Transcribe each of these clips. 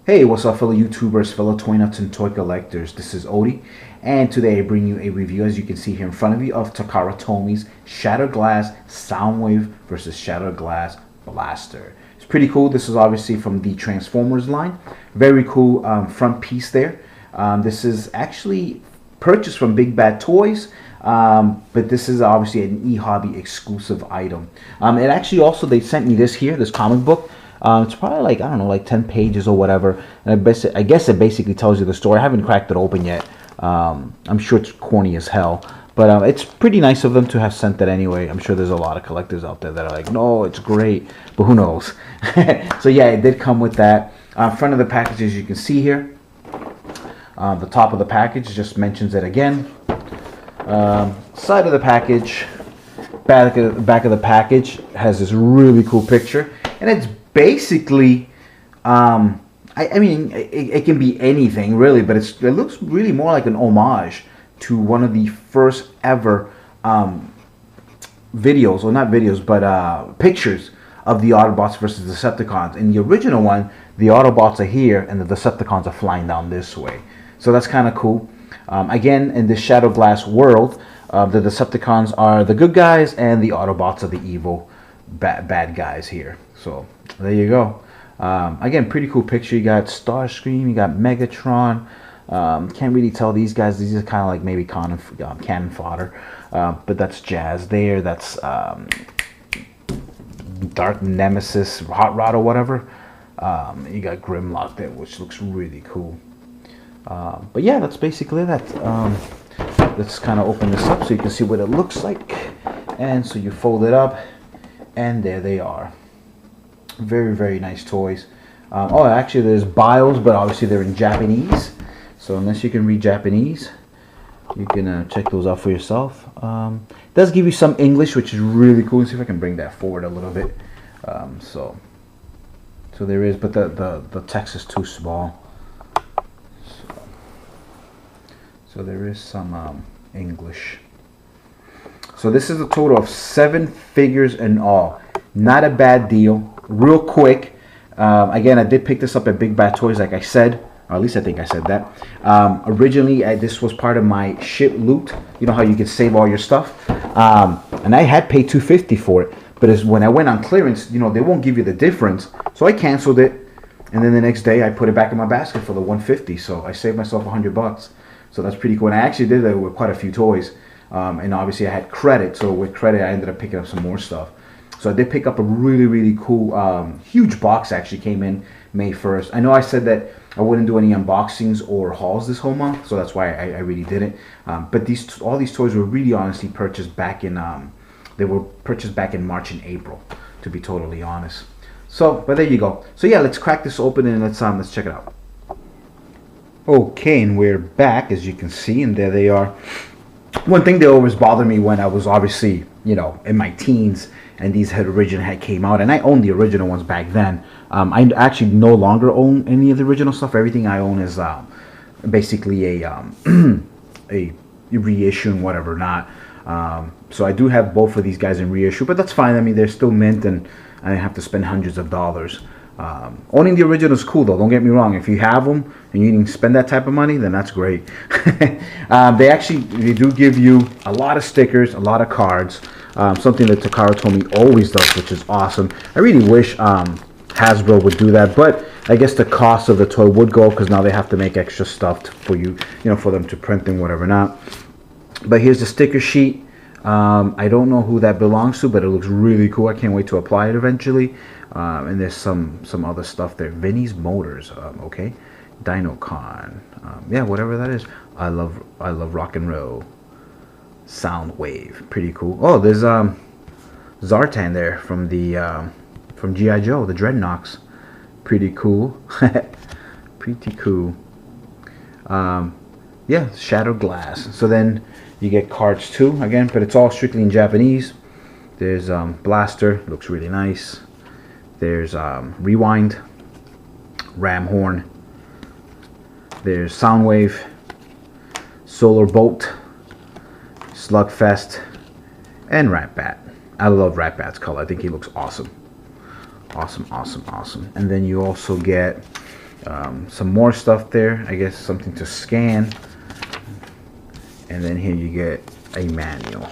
Hey, what's up, fellow YouTubers, fellow toy nuts and toy collectors? This is Odie, and today I bring you a review, as you can see here in front of you, of Takara Tomi's Shattered Glass Soundwave versus Shattered Glass Blaster. It's pretty cool. This is obviously from the Transformers line. Very cool front piece there. This is actually purchased from Big Bad Toys, but this is obviously an eHobby exclusive item. It actually also, they sent me this here, this comic book. It's probably like, I don't know, like 10 pages or whatever. And I guess it basically tells you the story. I haven't cracked it open yet. I'm sure it's corny as hell. But it's pretty nice of them to have sent that anyway. I'm sure there's a lot of collectors out there that are like, no, it's great. But who knows? So yeah, it did come with that. Front of the package, as you can see here. The top of the package just mentions it again. Side of the package, back of the package has this really cool picture. And it's basically, I mean, it can be anything really, but it looks really more like an homage to one of the first ever videos, or not videos, but pictures of the Autobots versus Decepticons. In the original one, the Autobots are here and the Decepticons are flying down this way. So that's kind of cool. Again, in this Shattered Glass world, the Decepticons are the good guys and the Autobots are the evil bad guys here. So there you go. Again, pretty cool picture. You got Starscream, you got Megatron. Can't really tell these guys. These are kind of like maybe cannon fodder. But that's Jazz there. That's Dark Nemesis, Hot Rod or whatever. You got Grimlock there, which looks really cool. But yeah, that's basically that. Let's kind of open this up so you can see what it looks like. And so you fold it up, and there they are. Very, very nice toys. Oh, actually there's bios, but obviously they're in Japanese. So unless you can read Japanese, you can check those out for yourself. It does give you some English, which is really cool. Let's see if I can bring that forward a little bit. So there is, but the text is too small. So there is some English. So this is a total of 7 figures in all. Not a bad deal. Real quick. Again, I did pick this up at Big Bad Toys, like I said. Or at least I think I said that. Originally, this was part of my ship loot. You know how you can save all your stuff? And I had paid $250 for it. But when I went on clearance, you know, they won't give you the difference. So I canceled it. And then the next day, I put it back in my basket for the $150. So I saved myself $100. So that's pretty cool. And I actually did that with quite a few toys. And obviously, I had credit. So with credit, I ended up picking up some more stuff. So I did pick up a really, really cool, huge box. Actually came in May 1st. I know I said that I wouldn't do any unboxings or hauls this whole month, so that's why I really didn't. But all these toys were really honestly purchased back in, they were purchased back in March and April, to be totally honest. So, but there you go. So yeah, let's crack this open and let's check it out. Okay, and we're back, as you can see, and there they are. One thing that always bothered me when I was obviously, you know, in my teens, and these originally came out, and I owned the original ones back then. I actually no longer own any of the original stuff. Everything I own is basically a a reissue and whatever not. So I do have both of these guys in reissue, but that's fine. I mean, they're still mint, and I didn't have to spend hundreds of dollars. Owning the original is cool, though. Don't get me wrong. If you have them and you didn't spend that type of money, then that's great. They do give you a lot of stickers, a lot of cards. Something that Takara Tomy always does, which is awesome. I really wish Hasbro would do that, but I guess the cost of the toy would go, because now they have to make extra stuff for you know, for them to print and whatever not. But here's the sticker sheet. I don't know who that belongs to, but it looks really cool. I can't wait to apply it eventually. And there's some other stuff there. Vinny's Motors, okay. DinoCon, yeah, whatever that is. I love rock and roll. Soundwave, pretty cool. Oh, there's Zartan there from the from G.I. Joe, the Dreadnoks. Pretty cool. Pretty cool. Yeah, Shattered Glass. So then you get cards too, again, but it's all strictly in Japanese. There's Blaster, looks really nice. There's Rewind, Ram Horn. There's Soundwave, Solar Bolt, Slugfest, and Ratbat. I love Ratbat's color. I think he looks awesome. Awesome. And then you also get Some more stuff there, I guess something to scan. And then here you get a manual.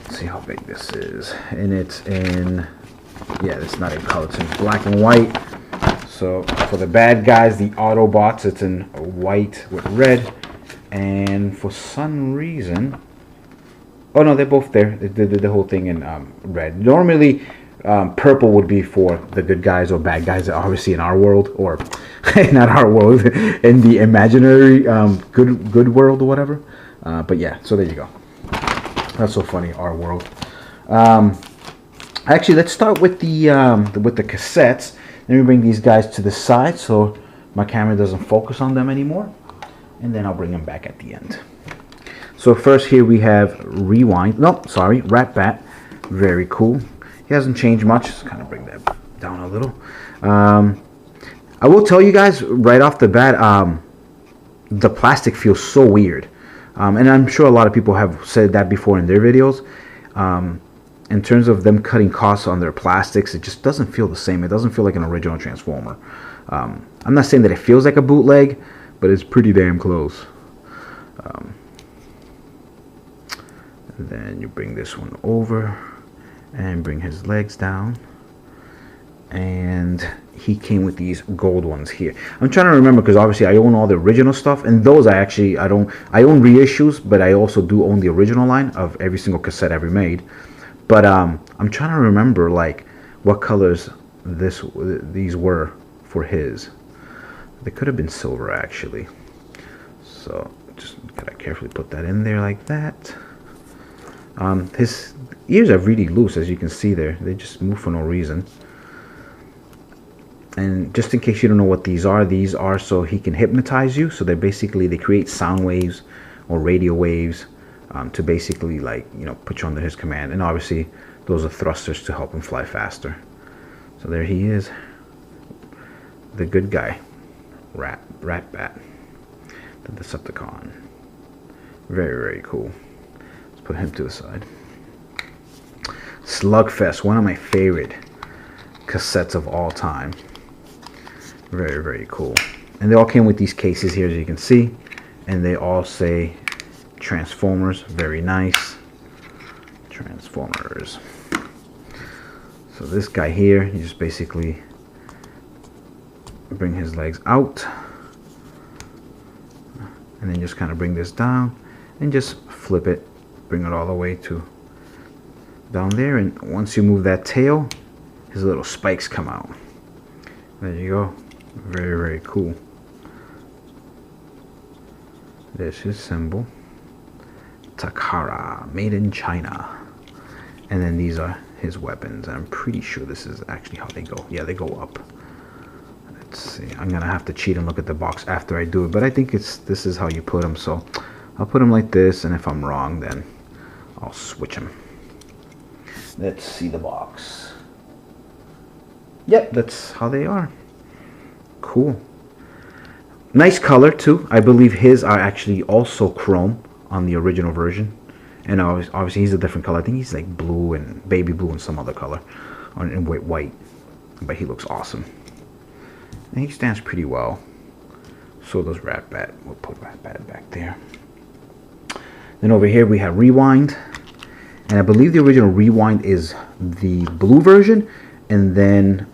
Let's see how big this is. And it's in, yeah, it's not in color, it's in black and white. So for the bad guys, the Autobots, it's in white with red. And for some reason, oh no, they're both there. They did the whole thing in red. Normally, purple would be for the good guys or bad guys, obviously in our world, or not our world, in the imaginary good world or whatever. But yeah, so there you go. That's so funny, our world. Actually, let's start with the cassettes. Let me bring these guys to the side so my camera doesn't focus on them anymore, and then I'll bring them back at the end. So first here we have Rewind. No, sorry, Rat Bat. Very cool. He hasn't changed much. Just kind of bring that down a little. I will tell you guys right off the bat, the plastic feels so weird. And I'm sure a lot of people have said that before in their videos. In terms of them cutting costs on their plastics, it just doesn't feel the same. It doesn't feel like an original Transformer. I'm not saying that it feels like a bootleg, but it's pretty damn close. And then you bring this one over and bring his legs down. And he came with these gold ones here. I'm trying to remember because obviously I own all the original stuff, and those I own reissues, but I also do own the original line of every single cassette ever made. But I'm trying to remember like what colors these were for his. They could have been silver actually. So just gotta carefully put that in there like that. His ears are really loose, as you can see there. They just move for no reason. And just in case you don't know what these are so he can hypnotize you. So they create sound waves or radio waves to basically, like, you know, put you under his command. And obviously those are thrusters to help him fly faster. So there he is, the good guy, Rat Bat, the Decepticon. Very, very cool. Let's put him to the side. Slugfest, one of my favorite cassettes of all time. Very, very cool. And they all came with these cases here, as you can see, and they all say Transformers. Very nice. Transformers. So this guy here, you just basically bring his legs out, and then just kind of bring this down and just flip it, bring it all the way to down there, and once you move that tail, his little spikes come out. There you go. Very, very cool. There's his symbol, Takara, made in China. And then these are his weapons. I'm pretty sure this is actually how they go. Yeah, they go up. Let's see. I'm gonna have to cheat and look at the box after I do it, but I think this is how you put them. So I'll put them like this, and if I'm wrong, then I'll switch them. Let's see the box. Yep, that's how they are. Cool. Nice color too. I believe his are actually also chrome on the original version, and obviously he's a different color. I think he's like blue and baby blue and some other color, and white. But he looks awesome, and he stands pretty well. So does Rat Bat. We'll put Rat Bat back there. Then over here we have Rewind, and I believe the original Rewind is the blue version, and then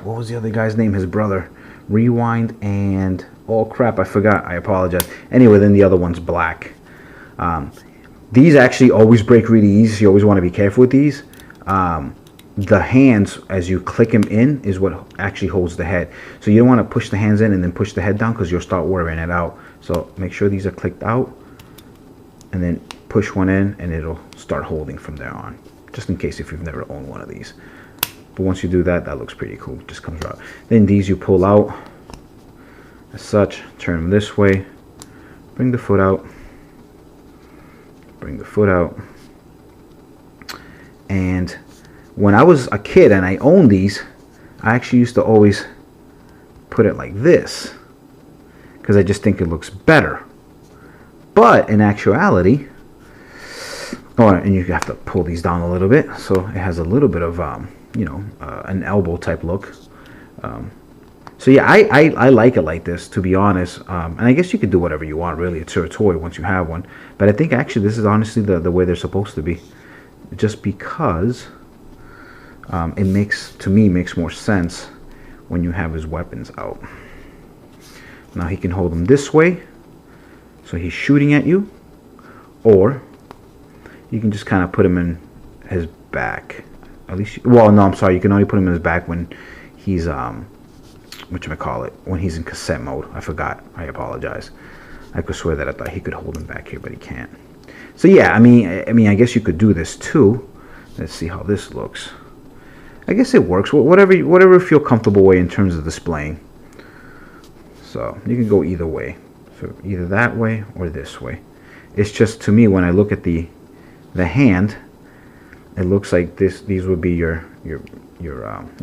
what was the other guy's name? His brother. Rewind and, oh crap, I forgot. I apologize. Anyway, then the other one's black. These actually always break really easy, so you always want to be careful with these. The hands, as you click them in, is what actually holds the head. So you don't want to push the hands in and then push the head down, because you'll start wearing it out. So make sure these are clicked out, and then push one in, and it'll start holding from there on, just in case if you've never owned one of these. But once you do that, that looks pretty cool. It just comes out. Then these you pull out as such, turn them this way, bring the foot out, bring the foot out. And when I was a kid and I owned these, I actually used to always put it like this, because I just think it looks better. But in actuality, oh, and you have to pull these down a little bit, so it has a little bit of you know, an elbow type look. So yeah, I like it like this, to be honest. And I guess you could do whatever you want, really. It's your toy once you have one. But I think actually this is honestly the way they're supposed to be. Just because it makes, to me, makes more sense when you have his weapons out. Now he can hold them this way, so he's shooting at you. Or you can just kind of put him in his back. At least, well, no, I'm sorry. You can only put him in his back when he's whatchamacallit, when he's in cassette mode. I forgot. I apologize. I could swear that I thought he could hold him back here, but he can't. So yeah, I mean, I guess you could do this too. Let's see how this looks. I guess it works. Whatever you feel comfortable way in terms of displaying. So you can go either way. So either that way or this way. It's just, to me, when I look at the hand, it looks like these would be your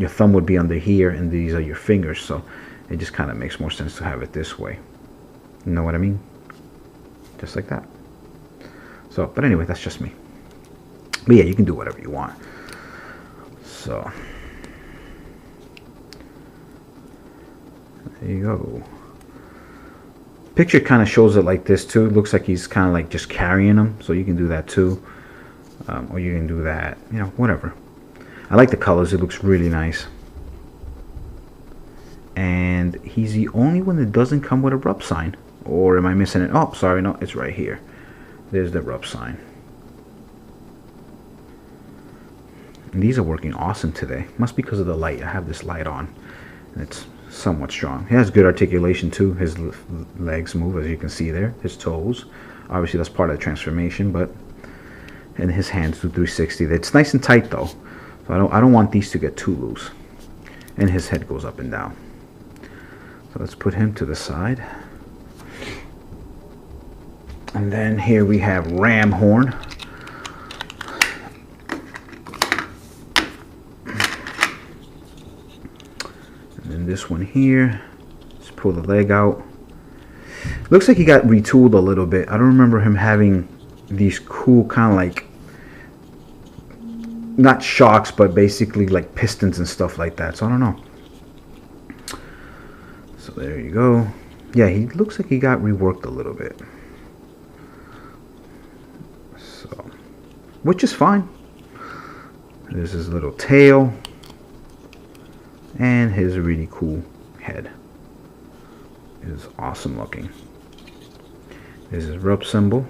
thumb would be under here, and these are your fingers. So it just kind of makes more sense to have it this way. You know what I mean? Just like that. So, but anyway, that's just me. But yeah, you can do whatever you want. So there you go. Picture kind of shows it like this too. It looks like he's kind of like just carrying them, so you can do that too. Or you can do that, you know, whatever. I like the colors. It looks really nice. And he's the only one that doesn't come with a rub sign. Or am I missing it? Oh, sorry, no, it's right here. There's the rub sign. And these are working awesome today. Must be because of the light. I have this light on. And it's somewhat strong. He has good articulation too. His legs move, as you can see there. His toes. Obviously that's part of the transformation, but and his hands do 360. It's nice and tight though. So I don't want these to get too loose. And his head goes up and down. So let's put him to the side. And then here we have ram horn. And then this one here. Just pull the leg out. Looks like he got retooled a little bit. I don't remember him having these cool kind of like, not shocks, but basically like pistons and stuff like that. So I don't know. So there you go. Yeah, he looks like he got reworked a little bit. So, which is fine. There's his little tail. And his really cool head. It is awesome looking. There's his rub symbol.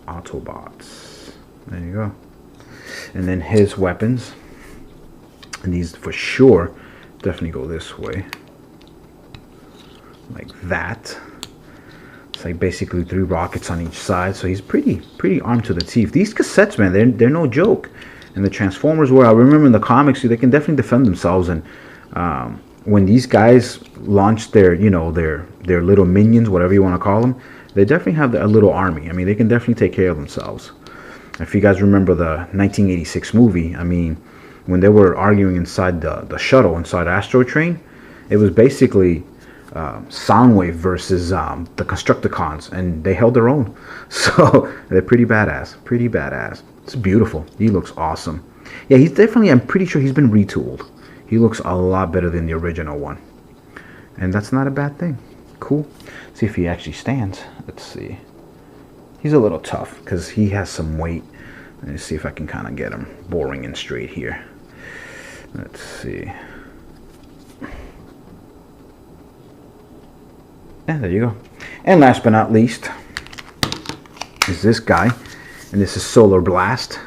Autobots. There you go. And then his weapons. And these for sure definitely go this way. Like that. It's like basically 3 rockets on each side. So he's pretty armed to the teeth. These cassettes, man, they're no joke. And the Transformers were, I remember in the comics, they can definitely defend themselves. And when these guys launched their, you know, their little minions, whatever you want to call them, they definitely have a little army. I mean, they can definitely take care of themselves. If you guys remember the 1986 movie, I mean, when they were arguing inside the shuttle, inside Astro Train, it was basically Soundwave versus the Constructicons, and they held their own. So they're pretty badass. Pretty badass. It's beautiful. He looks awesome. Yeah, he's definitely, I'm pretty sure he's been retooled. He looks a lot better than the original one. And that's not a bad thing. Cool. See if he actually stands. Let's see. He's a little tough because he has some weight. Let's see if I can kind of get him boring and straight here. Let's see. And there you go. And last but not least is this guy. And this is Solar Blast.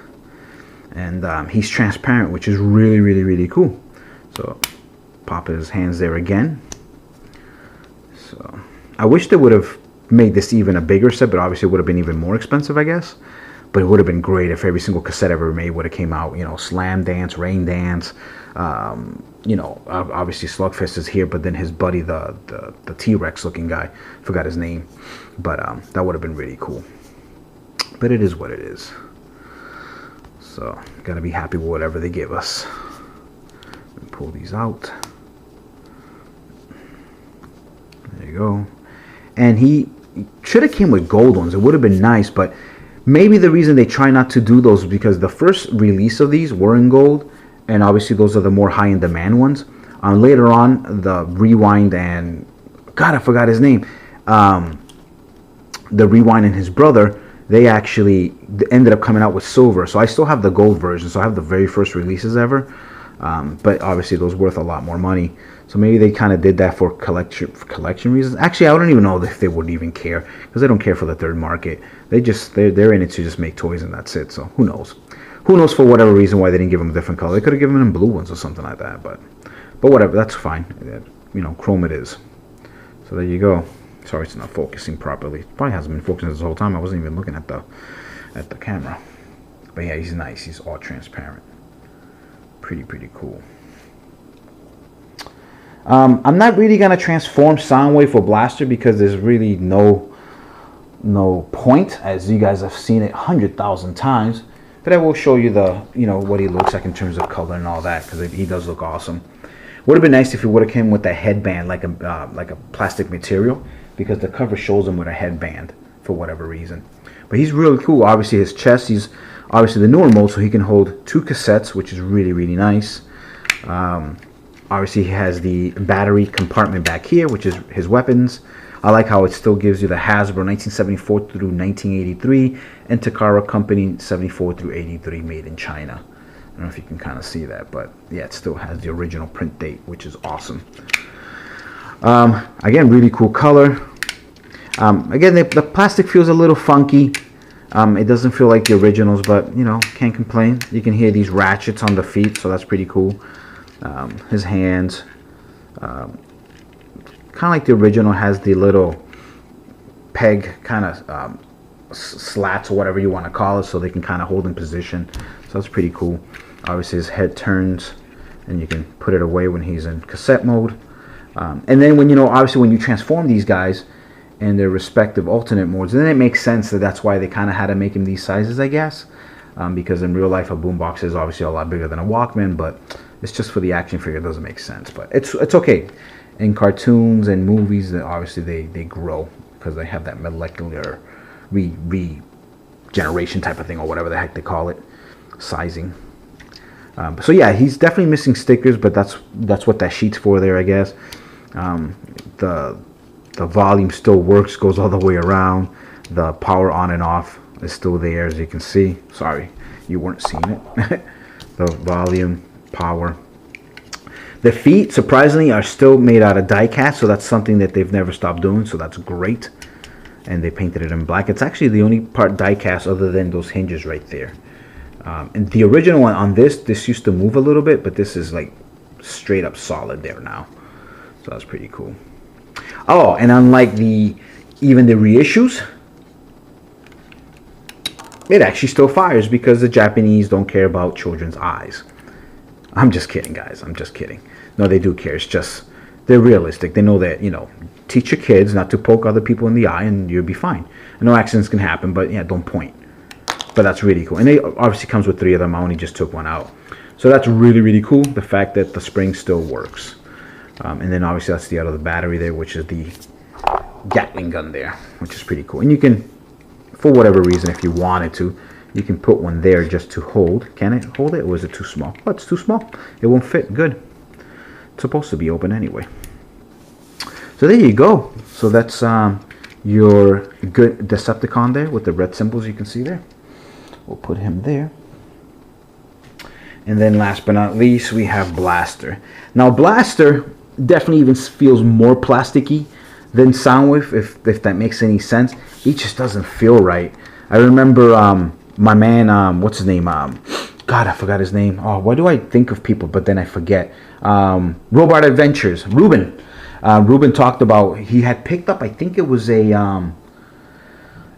And he's transparent, which is really cool. So pop his hands there again. So I wish they would have made this even a bigger set, but obviously it would have been even more expensive, I guess. But it would have been great if every single cassette ever made would have came out. You know, Slam Dance, Rain Dance. You know, obviously Slugfist is here, but then his buddy, the T-Rex looking guy, forgot his name. But that would have been really cool. But it is what it is. So gotta be happy with whatever they give us. Pull these out. There you go. And he should have came with gold ones. It would have been nice, but Maybe the reason they try not to do those is because the first release of these were in gold, and obviously those are the more high in demand ones. Later on, the Rewind and God, I forgot his name. The Rewind and his brother, they actually ended up coming out with silver. So I still have the gold version. So I have the very first releases ever. But obviously those worth a lot more money. So maybe they kind of did that for collection reasons. Actually, I don't even know if they would even care, because they don't care for the third market. They're in it to just make toys, and that's it. So who knows? Who knows for whatever reason why they didn't give them a different color? They could have given them blue ones or something like that. But whatever, that's fine. You know, chrome it is. So there you go. Sorry, it's not focusing properly. It probably hasn't been focusing this whole time. I wasn't even looking at the camera. But yeah, he's nice. He's all transparent. Pretty cool. I'm not really gonna transform Soundwave or Blaster because there's really no point, as you guys have seen it 100,000 times. But I will show you what he looks like in terms of color and all that, because he does look awesome. Would have been nice if he would have came with a headband, like a plastic material, because the cover shows him with a headband for whatever reason. But he's really cool. Obviously his chest, he's obviously the newer mode, so he can hold 2 cassettes, which is really nice. Obviously he has the battery compartment back here, which is his weapons. I like how it still gives you the Hasbro 1974 through 1983 and Takara Company 74 through 83 made in China. I don't know if you can kind of see that, but yeah, it still has the original print date, which is awesome. Again, really cool color. Again, the plastic feels a little funky. It doesn't feel like the originals, but you know, can't complain. You can hear these ratchets on the feet, so that's pretty cool. His hands, kind of like the original, has the little peg kind of slats or whatever you want to call it, so they can kind of hold in position. So that's pretty cool. Obviously his head turns, and you can put it away when he's in cassette mode. And then obviously when you transform these guys in their respective alternate modes, then it makes sense that's why they kind of had to make him these sizes, I guess. Because in real life a boombox is obviously a lot bigger than a Walkman, but it's just for the action figure, it doesn't make sense. But it's okay. In cartoons and movies, obviously they grow because they have that molecular regeneration type of thing, or whatever the heck they call it, sizing. So yeah, he's definitely missing stickers, but that's what that sheet's for there, I guess. The volume still works, goes all the way around. The power on and off is still there, as you can see. Sorry, you weren't seeing it. The volume, power. The feet, surprisingly, are still made out of die cast, so that's something that they've never stopped doing, so that's great. And they painted it in black. It's actually the only part die cast other than those hinges right there. And the original one on this used to move a little bit, but this is like straight up solid there now. So that's pretty cool. Oh, and unlike even the reissues, it actually still fires, because the Japanese don't care about children's eyes. I'm just kidding, guys. I'm just kidding. No, they do care. It's just they're realistic. They know that, teach your kids not to poke other people in the eye and you'll be fine. I know accidents can happen, but yeah, don't point. But that's really cool. And it obviously comes with 3 of them. I only just took one out. So that's really cool, the fact that the spring still works. And then obviously that's the out of the battery there, which is the Gatling gun there, which is pretty cool. And you can, for whatever reason, if you wanted to, you can put one there just to hold. Can it hold it, or is it too small? Oh, it's too small. It won't fit. Good. It's supposed to be open anyway. So there you go. So that's your good Decepticon there with the red symbols you can see there. We'll put him there. And then last but not least, we have Blaster. Now Blaster definitely even feels more plasticky than Soundwave, if that makes any sense. He just doesn't feel right. I remember my man, what's his name? God, I forgot his name. Oh, why do I think of people but then I forget? Robot Adventures, Ruben. Ruben talked about, he had picked up, I think it was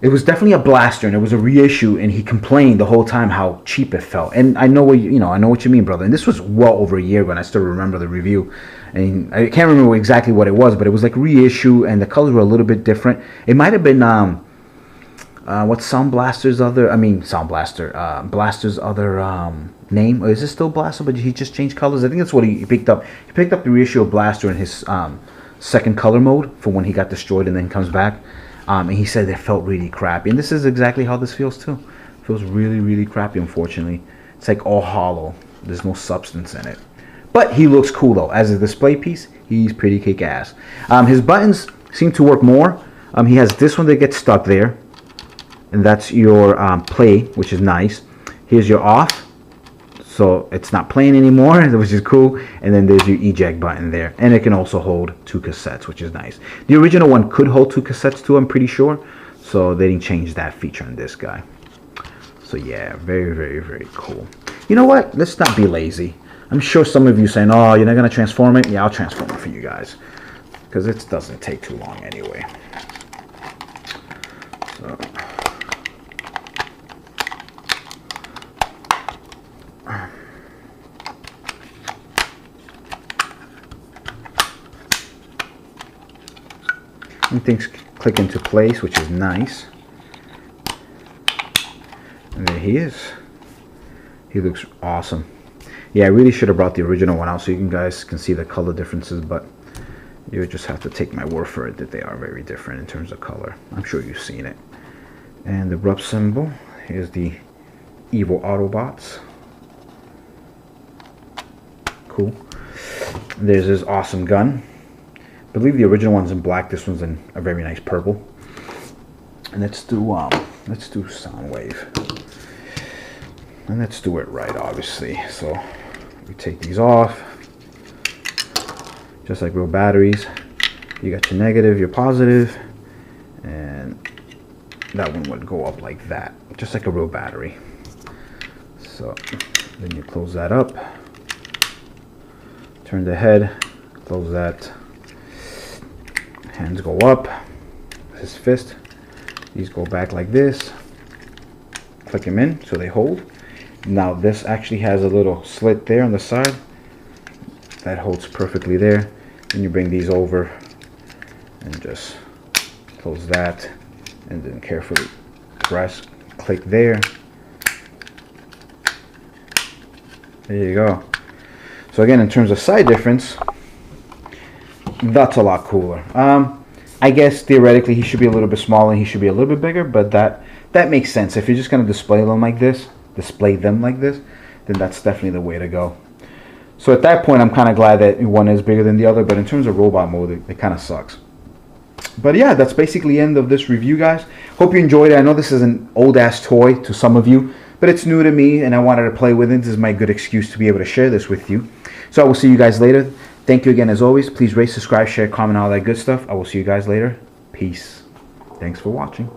it was definitely a Blaster, and it was a reissue, and he complained the whole time how cheap it felt. And I know what I know what you mean, brother. And this was well over a year ago, and I still remember the review. And I can't remember exactly what it was, but it was like reissue, and the colors were a little bit different. It might have been what's Blaster's other name? Or is it still Blaster, but he just changed colors? I think that's what he picked up. He picked up the reissue of Blaster in his second color mode for when he got destroyed and then comes back. And he said it felt really crappy, and this is exactly how this feels too. It feels really, really crappy, unfortunately. It's like all hollow. There's no substance in it. But he looks cool though. As a display piece, he's pretty kick-ass. His buttons seem to work more. He has this one that gets stuck there, and that's your play, which is nice. Here's your off, so it's not playing anymore, which is cool. And then there's your eject button there, and it can also hold 2 cassettes, which is nice. The original one could hold 2 cassettes too, I'm pretty sure, so they didn't change that feature on this guy. So yeah, very, very, very cool. You know what, let's not be lazy. I'm sure some of you saying, oh, you're not gonna transform it. Yeah, I'll transform it for you guys, because it doesn't take too long anyway. So and things click into place, which is nice. And there he is. He looks awesome. Yeah, I really should have brought the original one out so you guys can see the color differences, but you would just have to take my word for it that they are very different in terms of color. I'm sure you've seen it. And the rub symbol, here's the evil Autobots. Cool. There's this awesome gun. I believe the original one's in black. This one's in a very nice purple. And let's do Soundwave. And let's do it right, obviously. So we take these off, just like real batteries. You got your negative, your positive, and that one would go up like that, just like a real battery. So then you close that up, turn the head, close that. Hands go up, his fist. These go back like this. Click them in so they hold. Now this actually has a little slit there on the side that holds perfectly there. Then you bring these over and just close that, and then carefully press, click there. There you go. So again, in terms of side difference, that's a lot cooler. I guess theoretically he should be a little bit smaller and he should be a little bit bigger, but that makes sense. If you're just going to display them like this, then that's definitely the way to go. So at that point, I'm kind of glad that one is bigger than the other, but in terms of robot mode, it kind of sucks. But yeah, that's basically the end of this review, guys. Hope you enjoyed it. I know this is an old-ass toy to some of you, but it's new to me, and I wanted to play with it. This is my good excuse to be able to share this with you. So I will see you guys later. Thank you again, as always. Please rate, subscribe, share, comment, all that good stuff. I will see you guys later. Peace. Thanks for watching.